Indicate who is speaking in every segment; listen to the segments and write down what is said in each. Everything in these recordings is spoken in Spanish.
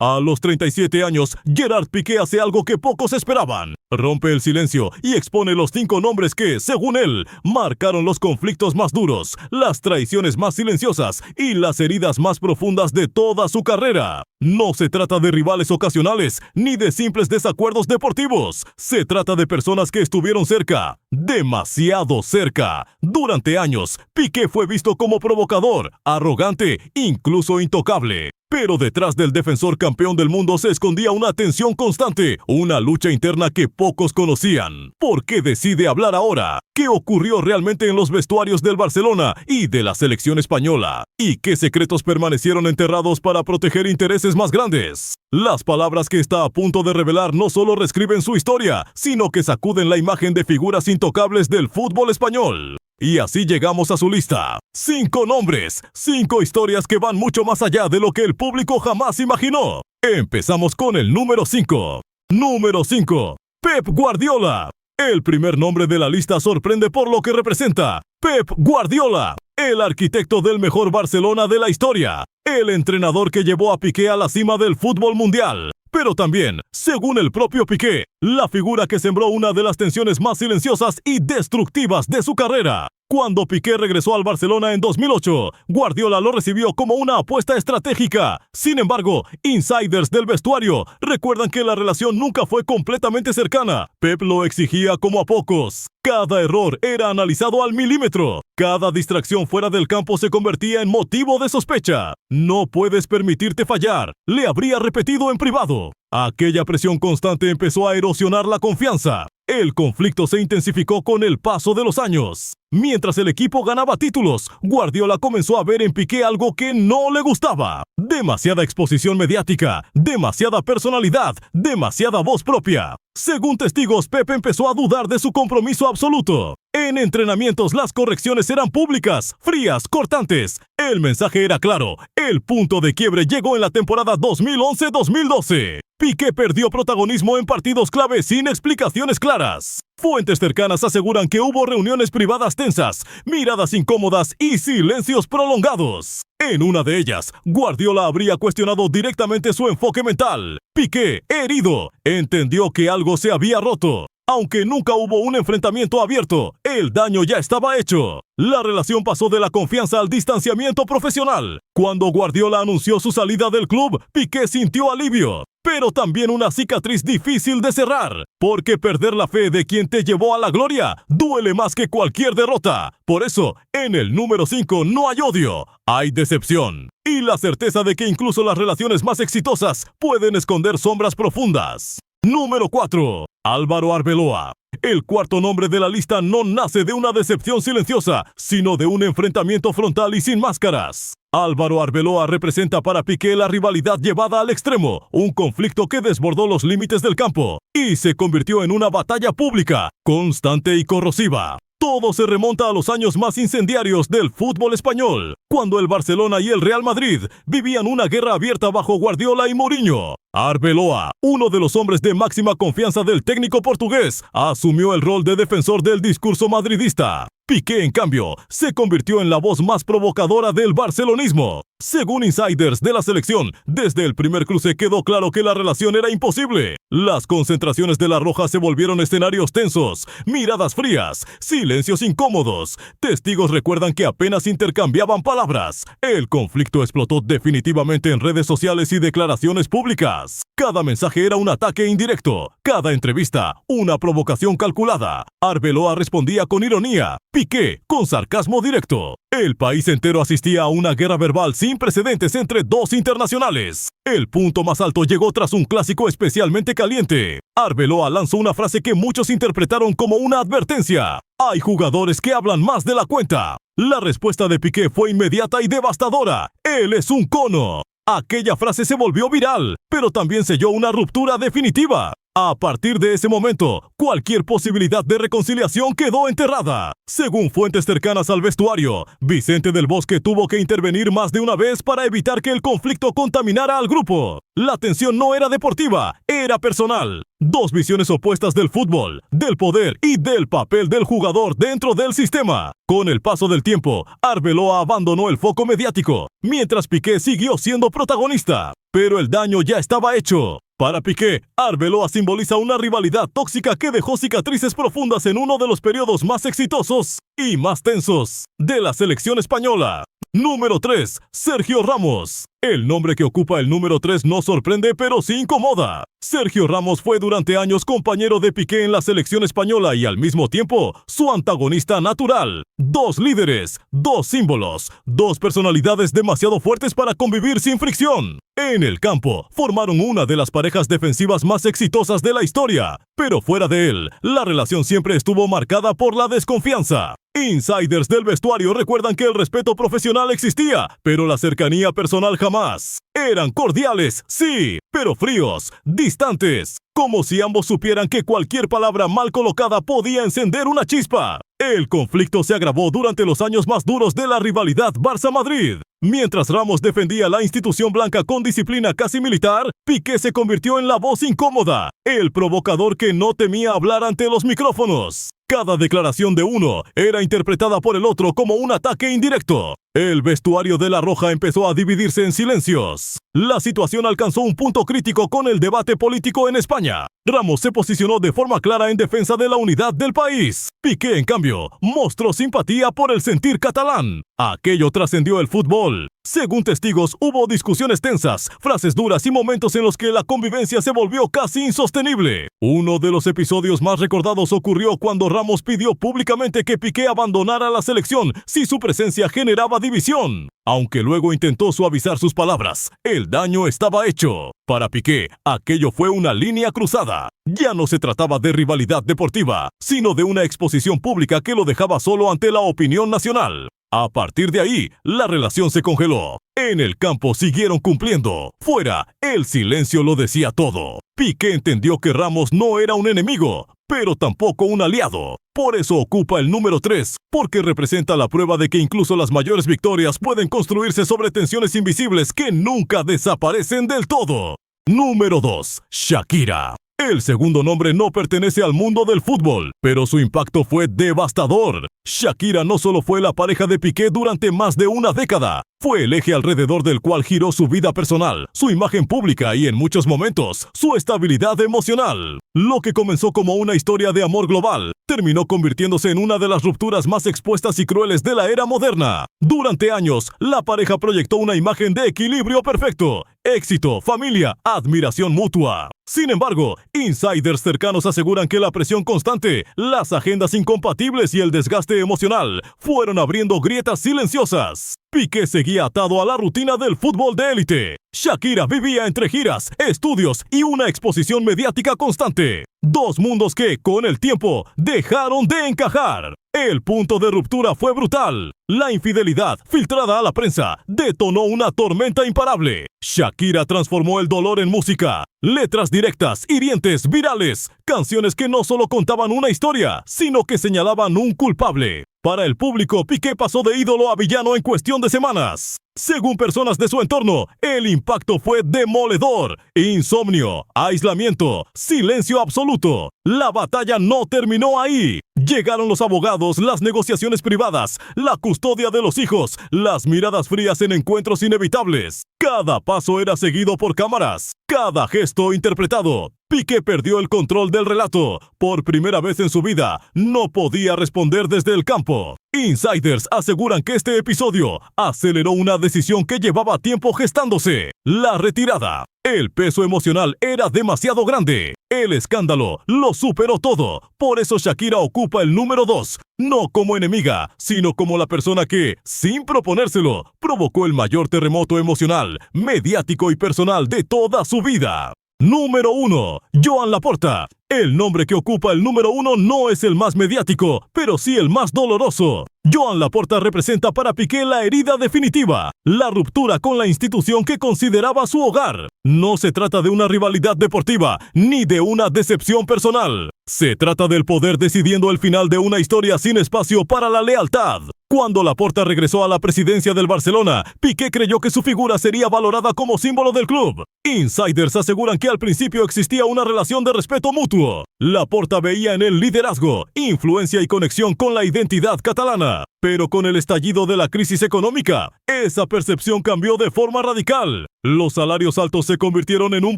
Speaker 1: A los 37 años, Gerard Piqué hace algo que pocos esperaban. Rompe el silencio y expone los 5 nombres que, según él, marcaron los conflictos más duros, las traiciones más silenciosas y las heridas más profundas de toda su carrera. No se trata de rivales ocasionales ni de simples desacuerdos deportivos. Se trata de personas que estuvieron cerca, demasiado cerca. Durante años, Piqué fue visto como provocador, arrogante, incluso intocable. Pero detrás del defensor campeón del mundo se escondía una tensión constante, una lucha interna que pocos conocían. ¿Por qué decide hablar ahora? ¿Qué ocurrió realmente en los vestuarios del Barcelona y de la selección española? ¿Y qué secretos permanecieron enterrados para proteger intereses más grandes? Las palabras que está a punto de revelar no solo reescriben su historia, sino que sacuden la imagen de figuras intocables del fútbol español. Y así llegamos a su lista. 5 nombres, 5 historias que van mucho más allá de lo que el público jamás imaginó. Empezamos con el número 5. Número 5. Pep Guardiola. El primer nombre de la lista sorprende por lo que representa. Pep Guardiola, el arquitecto del mejor Barcelona de la historia. El entrenador que llevó a Piqué a la cima del fútbol mundial. Pero también, según el propio Piqué, la figura que sembró una de las tensiones más silenciosas y destructivas de su carrera. Cuando Piqué regresó al Barcelona en 2008, Guardiola lo recibió como una apuesta estratégica. Sin embargo, insiders del vestuario recuerdan que la relación nunca fue completamente cercana. Pep lo exigía como a pocos. Cada error era analizado al milímetro. Cada distracción fuera del campo se convertía en motivo de sospecha. No puedes permitirte fallar, le habría repetido en privado. Aquella presión constante empezó a erosionar la confianza. El conflicto se intensificó con el paso de los años. Mientras el equipo ganaba títulos, Guardiola comenzó a ver en Piqué algo que no le gustaba. Demasiada exposición mediática, demasiada personalidad, demasiada voz propia. Según testigos, Pep empezó a dudar de su compromiso absoluto. En entrenamientos las correcciones eran públicas, frías, cortantes. El mensaje era claro. El punto de quiebre llegó en la temporada 2011-2012. Piqué perdió protagonismo en partidos clave sin explicaciones claras. Fuentes cercanas aseguran que hubo reuniones privadas tensas, miradas incómodas y silencios prolongados. En una de ellas, Guardiola habría cuestionado directamente su enfoque mental. Piqué, herido, entendió que algo se había roto. Aunque nunca hubo un enfrentamiento abierto, el daño ya estaba hecho. La relación pasó de la confianza al distanciamiento profesional. Cuando Guardiola anunció su salida del club, Piqué sintió alivio. Pero también una cicatriz difícil de cerrar, porque perder la fe de quien te llevó a la gloria duele más que cualquier derrota. Por eso, en el número 5 no hay odio, hay decepción. Y la certeza de que incluso las relaciones más exitosas pueden esconder sombras profundas. Número 4. Álvaro Arbeloa. El cuarto nombre de la lista no nace de una decepción silenciosa, sino de un enfrentamiento frontal y sin máscaras. Álvaro Arbeloa representa para Piqué la rivalidad llevada al extremo, un conflicto que desbordó los límites del campo y se convirtió en una batalla pública, constante y corrosiva. Todo se remonta a los años más incendiarios del fútbol español, cuando el Barcelona y el Real Madrid vivían una guerra abierta bajo Guardiola y Mourinho. Arbeloa, uno de los hombres de máxima confianza del técnico portugués, asumió el rol de defensor del discurso madridista. Piqué, en cambio, se convirtió en la voz más provocadora del barcelonismo. Según insiders de la selección, desde el primer cruce quedó claro que la relación era imposible. Las concentraciones de la Roja se volvieron escenarios tensos, miradas frías, silencios incómodos. Testigos recuerdan que apenas intercambiaban palabras. El conflicto explotó definitivamente en redes sociales y declaraciones públicas. Cada mensaje era un ataque indirecto, cada entrevista una provocación calculada. Arbeloa respondía con ironía, Piqué con sarcasmo directo. El país entero asistía a una guerra verbal sin precedentes entre dos internacionales. El punto más alto llegó tras un clásico especialmente caliente. Arbeloa lanzó una frase que muchos interpretaron como una advertencia. Hay jugadores que hablan más de la cuenta. La respuesta de Piqué fue inmediata y devastadora. Él es un cono. Aquella frase se volvió viral, pero también selló una ruptura definitiva. A partir de ese momento, cualquier posibilidad de reconciliación quedó enterrada. Según fuentes cercanas al vestuario, Vicente del Bosque tuvo que intervenir más de una vez para evitar que el conflicto contaminara al grupo. La tensión no era deportiva, era personal. Dos visiones opuestas del fútbol, del poder y del papel del jugador dentro del sistema. Con el paso del tiempo, Arbeloa abandonó el foco mediático, mientras Piqué siguió siendo protagonista. Pero el daño ya estaba hecho. Para Piqué, Arbeloa simboliza una rivalidad tóxica que dejó cicatrices profundas en uno de los periodos más exitosos y más tensos de la selección española. Número 3. Sergio Ramos. El nombre que ocupa el número 3 no sorprende, pero sí incomoda. Sergio Ramos fue durante años compañero de Piqué en la selección española y al mismo tiempo su antagonista natural. Dos líderes, dos símbolos, dos personalidades demasiado fuertes para convivir sin fricción. En el campo, formaron una de las parejas defensivas más exitosas de la historia, pero fuera de él, la relación siempre estuvo marcada por la desconfianza. Insiders del vestuario recuerdan que el respeto profesional existía, pero la cercanía personal jamás. Eran cordiales, sí, pero fríos, distantes, como si ambos supieran que cualquier palabra mal colocada podía encender una chispa. El conflicto se agravó durante los años más duros de la rivalidad Barça-Madrid. Mientras Ramos defendía la institución blanca con disciplina casi militar, Piqué se convirtió en la voz incómoda, el provocador que no temía hablar ante los micrófonos. Cada declaración de uno era interpretada por el otro como un ataque indirecto. El vestuario de La Roja empezó a dividirse en silencios. La situación alcanzó un punto crítico con el debate político en España. Ramos se posicionó de forma clara en defensa de la unidad del país. Piqué, en cambio, mostró simpatía por el sentir catalán. Aquello trascendió el fútbol. Según testigos, hubo discusiones tensas, frases duras y momentos en los que la convivencia se volvió casi insostenible. Uno de los episodios más recordados ocurrió cuando Ramos pidió públicamente que Piqué abandonara la selección si su presencia generaba división. Aunque luego intentó suavizar sus palabras, el daño estaba hecho. Para Piqué, aquello fue una línea cruzada. Ya no se trataba de rivalidad deportiva, sino de una exposición pública que lo dejaba solo ante la opinión nacional. A partir de ahí, la relación se congeló. En el campo siguieron cumpliendo. Fuera, el silencio lo decía todo. Piqué entendió que Ramos no era un enemigo, pero tampoco un aliado. Por eso ocupa el número 3, porque representa la prueba de que incluso las mayores victorias pueden construirse sobre tensiones invisibles que nunca desaparecen del todo. Número 2. Shakira. El segundo nombre no pertenece al mundo del fútbol, pero su impacto fue devastador. Shakira no solo fue la pareja de Piqué durante más de una década, fue el eje alrededor del cual giró su vida personal, su imagen pública y en muchos momentos, su estabilidad emocional. Lo que comenzó como una historia de amor global, terminó convirtiéndose en una de las rupturas más expuestas y crueles de la era moderna. Durante años, la pareja proyectó una imagen de equilibrio perfecto, éxito, familia, admiración mutua. Sin embargo, insiders cercanos aseguran que la presión constante, las agendas incompatibles y el desgaste emocional fueron abriendo grietas silenciosas. Piqué seguía atado a la rutina del fútbol de élite. Shakira vivía entre giras, estudios y una exposición mediática constante. Dos mundos que, con el tiempo, dejaron de encajar. El punto de ruptura fue brutal. La infidelidad, filtrada a la prensa, detonó una tormenta imparable. Shakira transformó el dolor en música. Letras directas, hirientes, virales. Canciones que no solo contaban una historia, sino que señalaban un culpable. Para el público, Piqué pasó de ídolo a villano en cuestión de semanas. Según personas de su entorno, el impacto fue demoledor. Insomnio, aislamiento, silencio absoluto. La batalla no terminó ahí. Llegaron los abogados, las negociaciones privadas, la custodia de los hijos, las miradas frías en encuentros inevitables. Cada paso era seguido por cámaras, cada gesto interpretado. Piqué perdió el control del relato. Por primera vez en su vida, no podía responder desde el campo. Insiders aseguran que este episodio aceleró una decisión que llevaba tiempo gestándose: la retirada. El peso emocional era demasiado grande. El escándalo lo superó todo. Por eso Shakira ocupa el número 2, no como enemiga, sino como la persona que, sin proponérselo, provocó el mayor terremoto emocional, mediático y personal de toda su vida. Número 1. Joan Laporta. El nombre que ocupa el número 1 no es el más mediático, pero sí el más doloroso. Joan Laporta representa para Piqué la herida definitiva, la ruptura con la institución que consideraba su hogar. No se trata de una rivalidad deportiva, ni de una decepción personal. Se trata del poder decidiendo el final de una historia sin espacio para la lealtad. Cuando Laporta regresó a la presidencia del Barcelona, Piqué creyó que su figura sería valorada como símbolo del club. Insiders aseguran que al principio existía una relación de respeto mutuo. Laporta veía en él liderazgo, influencia y conexión con la identidad catalana. Pero con el estallido de la crisis económica, esa percepción cambió de forma radical. Los salarios altos se convirtieron en un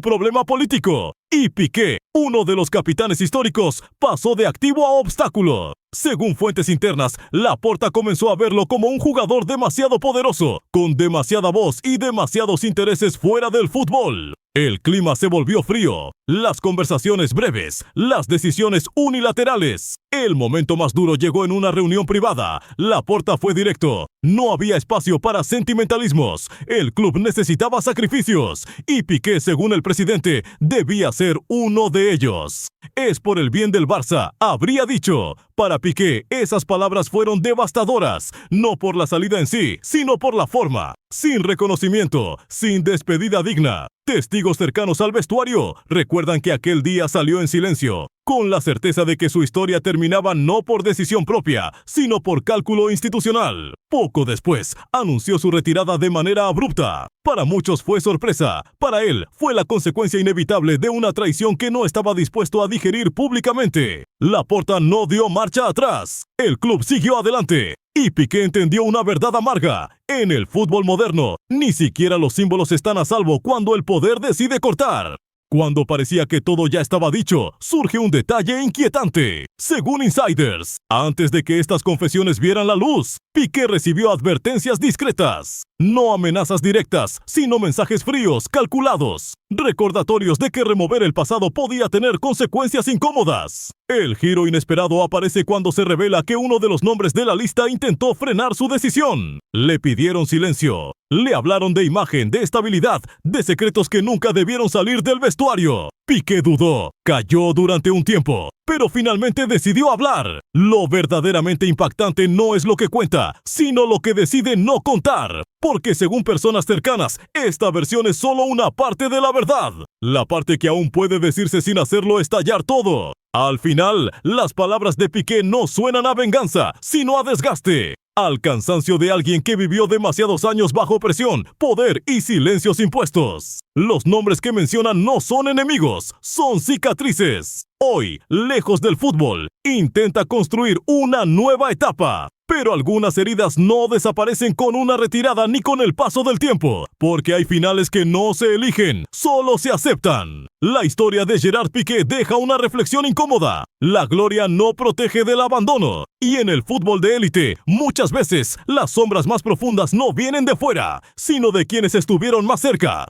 Speaker 1: problema político. Y Piqué, uno de los capitanes históricos, pasó de activo a obstáculo. Según fuentes internas, Laporta comenzó a verlo como un jugador demasiado poderoso, con demasiada voz y demasiados intereses fuera del fútbol. El clima se volvió frío, las conversaciones breves, las decisiones unilaterales. El momento más duro llegó en una reunión privada. Laporta fue directo. No había espacio para sentimentalismos. El club necesitaba sacrificios. Y Piqué, según el presidente, debía ser uno de ellos. Es por el bien del Barça, habría dicho. Para Piqué, esas palabras fueron devastadoras. No por la salida en sí, sino por la forma. Sin reconocimiento, sin despedida digna. Testigos cercanos al vestuario recuerdan que aquel día salió en silencio, con la certeza de que su historia terminaba no por decisión propia, sino por cálculo institucional. Poco después, anunció su retirada de manera abrupta. Para muchos fue sorpresa, para él fue la consecuencia inevitable de una traición que no estaba dispuesto a digerir públicamente. Laporta no dio marcha atrás. El club siguió adelante. Y Piqué entendió una verdad amarga. En el fútbol moderno, ni siquiera los símbolos están a salvo cuando el poder decide cortar. Cuando parecía que todo ya estaba dicho, surge un detalle inquietante. Según insiders, antes de que estas confesiones vieran la luz, Piqué recibió advertencias discretas. No amenazas directas, sino mensajes fríos, calculados. Recordatorios de que remover el pasado podía tener consecuencias incómodas. El giro inesperado aparece cuando se revela que uno de los nombres de la lista intentó frenar su decisión. Le pidieron silencio. Le hablaron de imagen, de estabilidad, de secretos que nunca debieron salir del vestuario. Piqué dudó, cayó durante un tiempo, pero finalmente decidió hablar. Lo verdaderamente impactante no es lo que cuenta, sino lo que decide no contar. Porque según personas cercanas, esta versión es solo una parte de la verdad. La parte que aún puede decirse sin hacerlo estallar todo. Al final, las palabras de Piqué no suenan a venganza, sino a desgaste. Al cansancio de alguien que vivió demasiados años bajo presión, poder y silencios impuestos. Los nombres que mencionan no son enemigos, son cicatrices. Hoy, lejos del fútbol, intenta construir una nueva etapa. Pero algunas heridas no desaparecen con una retirada ni con el paso del tiempo, porque hay finales que no se eligen, solo se aceptan. La historia de Gerard Piqué deja una reflexión incómoda. La gloria no protege del abandono. Y en el fútbol de élite, muchas veces, las sombras más profundas no vienen de fuera, sino de quienes estuvieron más cerca.